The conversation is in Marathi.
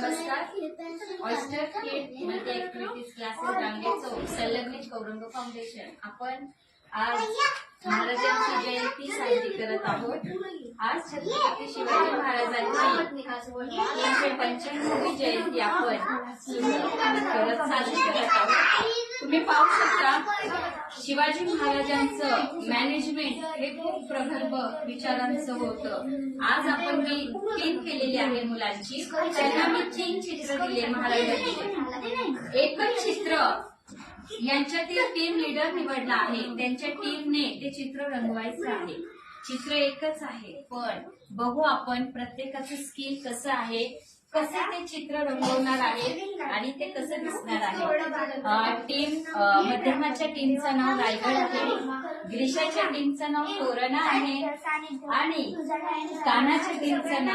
नमस्कार. ऑयस्टर किड मल्टी ऍक्टिव्हिटीज क्लासेस रांगे चौक संलग्नित कौरंग फाउंडेशन आपण आज महाराजांची जयंती साजरी करत आहोत. आज छत्रपती शिवाजी महाराजांची 395वी जयंती आपण साजरी करत आहोत. तुम्ही पाहू शकता शिवाजी महाराजांचं मॅनेजमेंट हे खूप प्रगल्भ विचारांचं होतं. आज आपण मी टीम केलेली आहे मुलांची. त्यांना मी 3 चित्र दिले महाराजांचे. एकच चित्र यांच्यातील टीम लीडर निवडला आहे. त्यांच्या टीमने ते चित्र रंगवायचं आहे. चित्र एकच आहे पण बघू आपण प्रत्येकाचं स्किल कसं आहे, कसे ते चित्र रंगवणार आहे आणि ते कसं दिसणार आहे. टीम मध्यमाच्या टीमचं नाव रायगड आहे, ग्रीशाच्या टीमचं नाव तोरणा आहे आणि कानाच्या टीमचं नाव